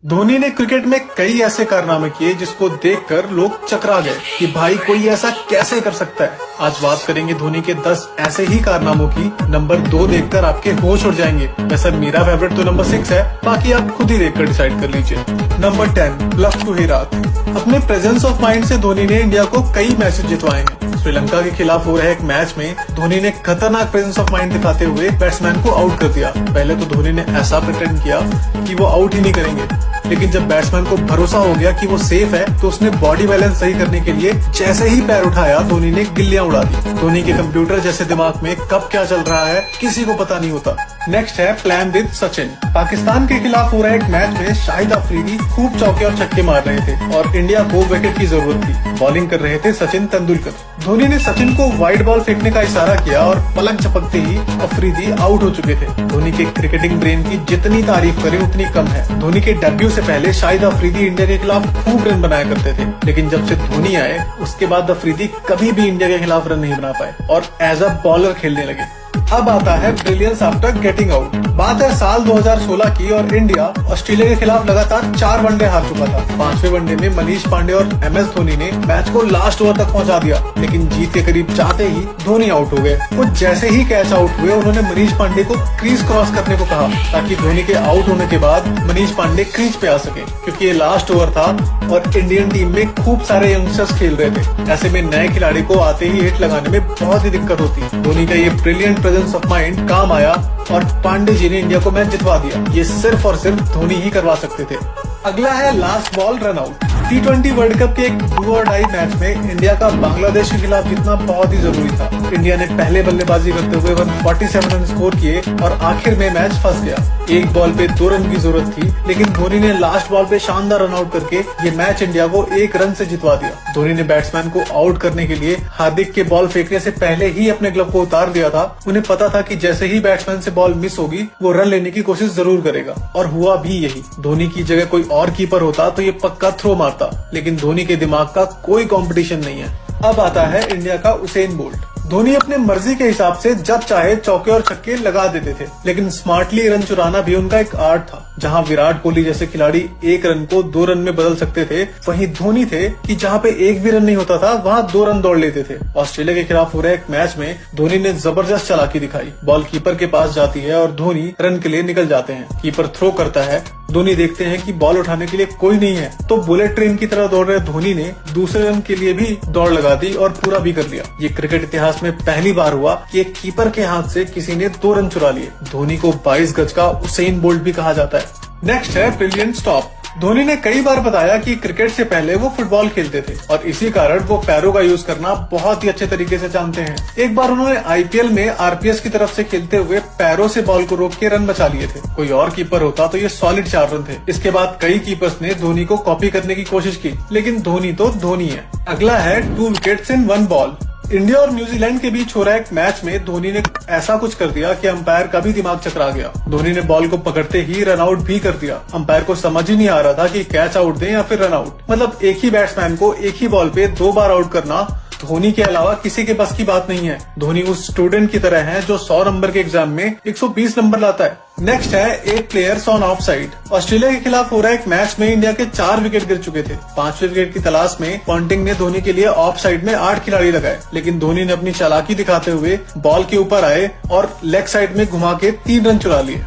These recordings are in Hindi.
धोनी ने क्रिकेट में कई ऐसे कारनामे किए जिसको देखकर लोग चकरा गए कि भाई कोई ऐसा कैसे कर सकता है। आज बात करेंगे धोनी के 10 ऐसे ही कारनामों की। नंबर 2 देखकर आपके होश उड़ जाएंगे। वैसे मेरा फेवरेट तो नंबर 6 है, बाकी आप खुद ही देखकर डिसाइड कर लीजिए। नंबर 10, लव टू हिरात। अपने प्रेजेंस ऑफ माइंड से धोनी ने इंडिया को कई मैचेस जितवाए हैं। श्रीलंका के खिलाफ हो रहे एक मैच में धोनी ने खतरनाक प्रेजेंस ऑफ माइंड दिखाते हुए बैट्समैन को आउट कर दिया। पहले तो धोनी ने ऐसा प्रिटेंड किया कि वो आउट ही नहीं करेंगे, लेकिन जब बैट्समैन को भरोसा हो गया कि वो सेफ है तो उसने बॉडी बैलेंस सही करने के लिए जैसे ही पैर उठाया धोनी ने गिल्लियां उड़ा दी। धोनी के कंप्यूटर जैसे दिमाग में कब क्या चल रहा है किसी को पता नहीं होता। नेक्स्ट है प्लान विद सचिन। पाकिस्तान के खिलाफ हो रहे एक मैच में शाहिद अफरीदी खूब चौके और छक्के मार रहे थे और इंडिया को विकेट की जरूरत थी। बॉलिंग कर रहे थे सचिन तेंदुलकर। धोनी ने सचिन को वाइड बॉल फेंकने का इशारा किया और पलक झपकते ही अफरीदी आउट हो चुके थे। धोनी के क्रिकेटिंग ब्रेन की जितनी तारीफ करें उतनी कम है। धोनी के डेब्यू से पहले शाहिद अफरीदी इंडिया के खिलाफ खूब रन बनाया करते थे, लेकिन जब से धोनी आए उसके बाद अफरीदी कभी भी इंडिया के खिलाफ रन नहीं बना पाए और एज अ बॉलर खेलने लगे। अब आता है ब्रिलियंस आफ्टर गेटिंग आउट। बात है साल 2016 की और इंडिया ऑस्ट्रेलिया के खिलाफ लगातार 4 वनडे हार चुका था। 5वें वनडे में मनीष पांडे और MS धोनी ने मैच को लास्ट ओवर तक पहुंचा दिया, लेकिन जीत के करीब जाते ही धोनी आउट हो गए। वो जैसे ही कैच आउट हुए उन्होंने मनीष पांडे को क्रीज क्रॉस करने को कहा ताकि धोनी के आउट होने के बाद मनीष पांडे क्रीज पे आ सके, क्योंकि ये लास्ट ओवर था और इंडियन टीम में खूब सारे यंगस्टर्स खेल रहे थे। ऐसे में नए खिलाड़ी को आते ही हिट लगाने में बहुत ही दिक्कत होती। धोनी का ये ब्रिलियंट प्रेजेंस ऑफ माइंड काम आया और पांडे जी ने इंडिया को मैच जितवा दिया। ये सिर्फ और सिर्फ धोनी ही करवा सकते थे। अगला है last ball run out. T20 world cup के एक डू और डाई मैच में इंडिया का बांग्लादेश के खिलाफ जीतना बहुत ही जरूरी था। इंडिया ने पहले बल्लेबाजी करते हुए 147 रन स्कोर किए और आखिर में मैच फंस गया। एक बॉल पे 2 रन की जरूरत थी, लेकिन धोनी ने लास्ट बॉल पे शानदार रन आउट करके ये मैच इंडिया को 1 रन से जितवा दिया। धोनी ने बैट्समैन को आउट करने के लिए हार्दिक के बॉल फेंकने से पहले ही अपने ग्लव को उतार दिया था। उन्हें पता था कि जैसे ही बैट्समैन से बॉल मिस होगी वो रन लेने की कोशिश जरूर करेगा, और हुआ भी यही। धोनी की जगह कोई और कीपर होता तो ये पक्का थ्रो मारता, लेकिन धोनी के दिमाग का कोई कंपटीशन नहीं है। अब आता है इंडिया का उसेन बोल्ट। धोनी अपने मर्जी के हिसाब से जब चाहे चौके और छक्के लगा देते थे, लेकिन स्मार्टली रन चुराना भी उनका एक आर्ट था। जहां विराट कोहली जैसे खिलाड़ी 1 रन को 2 रन में बदल सकते थे, वहीं धोनी थे कि जहां पे 1 भी रन नहीं होता था वहां 2 रन दौड़ लेते थे। ऑस्ट्रेलिया के खिलाफ हो रहे एक मैच में धोनी ने जबरदस्त चालाकी दिखाई। बॉल कीपर के पास जाती है और धोनी रन के लिए निकल जाते हैं। कीपर थ्रो करता है, धोनी देखते हैं कि बॉल उठाने के लिए कोई नहीं है, तो बुलेट ट्रेन की तरह दौड़ रहे धोनी ने दूसरे रन के लिए भी दौड़ लगा दी और पूरा भी कर लिया। ये क्रिकेट इतिहास में पहली बार हुआ कि एक कीपर के हाथ से किसी ने 2 रन चुरा लिए। धोनी को 22 गज का उसेन बोल्ट भी कहा जाता है। नेक्स्ट है ब्रिलियंट स्टॉप। धोनी ने कई बार बताया कि क्रिकेट से पहले वो फुटबॉल खेलते थे और इसी कारण वो पैरों का यूज करना बहुत ही अच्छे तरीके से जानते हैं। एक बार उन्होंने IPL में RPS की तरफ से खेलते हुए पैरों से बॉल को रोक के रन बचा लिए थे। कोई और कीपर होता तो ये सॉलिड 4 रन थे। इसके बाद कई कीपर्स ने धोनी को कॉपी करने की कोशिश की, लेकिन धोनी तो धोनी है। अगला है 2 विकेट्स इन 1 बॉल। इंडिया और न्यूजीलैंड के बीच हो रहा एक मैच में धोनी ने ऐसा कुछ कर दिया कि अंपायर का भी दिमाग चकरा गया। धोनी ने बॉल को पकड़ते ही रन आउट भी कर दिया। अंपायर को समझ ही नहीं आ रहा था कि कैच आउट दें या फिर रन आउट। मतलब एक ही बैट्समैन को एक ही बॉल पे 2 बार आउट करना धोनी के अलावा किसी के बस की बात नहीं है। धोनी उस स्टूडेंट की तरह है जो 100 नंबर के एग्जाम में 120 नंबर लाता है। नेक्स्ट है 8 players on off side. Australia के खिलाफ हो रहा एक मैच में इंडिया के 4 विकेट गिर चुके थे। 5वें विकेट की तलाश में पॉन्टिंग ने धोनी के लिए ऑफ साइड में 8 खिलाड़ी लगाए, लेकिन धोनी ने अपनी चालाकी दिखाते हुए बॉल के ऊपर आए और लेग साइड में घुमा के 3 रन चुरा लिए।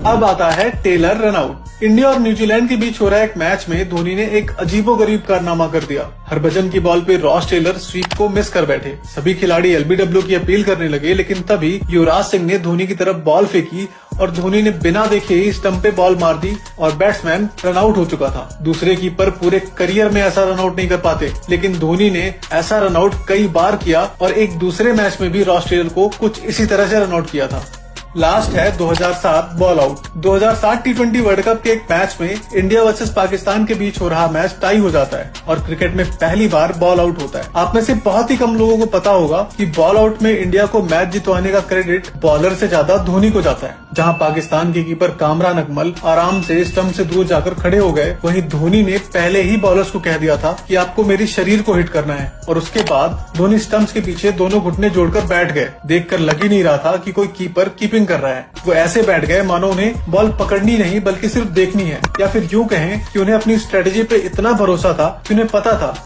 अब आता है टेलर रन आउट। इंडिया और न्यूजीलैंड के बीच हो रहा एक मैच में धोनी ने एक अजीबोगरीब कारनामा कर दिया। हरभजन की बॉल पे रॉस टेलर स्वीप को मिस कर बैठे। सभी खिलाड़ी LBW की अपील करने लगे, लेकिन तभी युवराज सिंह ने धोनी की तरफ बॉल फेंकी और धोनी ने बिना देखे ही स्टंप पे बॉल मार दी और बैट्समैन रन आउट हो चुका था। दूसरे कीपर पूरे करियर में ऐसा रन आउट नहीं कर पाते, लेकिन धोनी ने ऐसा रन आउट कई बार किया और एक दूसरे मैच में भी रॉस टेलर को कुछ इसी तरह से रन आउट किया था। लास्ट है 2007 ball out. 2007 T20 world cup के एक मैच में इंडिया वर्सेस पाकिस्तान के बीच हो रहा मैच टाई हो जाता है और क्रिकेट में पहली बार बॉल आउट होता है। आप में से बहुत ही कम लोगों को पता होगा कि बॉल आउट में इंडिया को मैच जितवाने का क्रेडिट बॉलर से ज्यादा धोनी को जाता है। जहां पाकिस्तान के कीपर कामरान अकमल आराम से स्टंप से दूर जाकर खड़े हो गए, वहीं धोनी ने पहले ही बॉलर्स को कह दिया था कि आपको मेरी शरीर को हिट करना है, और उसके बाद धोनी स्टंप्स के पीछे दोनों घुटने जोड़कर बैठ गए। देखकर लग ही नहीं रहा था कि कोई कीपर कीपिंग कीपिंग कर रहा है। वो ऐसे बैठ गए मानो उन्हें बॉल पकड़नी नहीं बल्कि सिर्फ देखनी है, या फिर यूं कहें कि उन्हें अपनी स्ट्रेटेजी पे इतना भरोसा था कि उन्हें पता था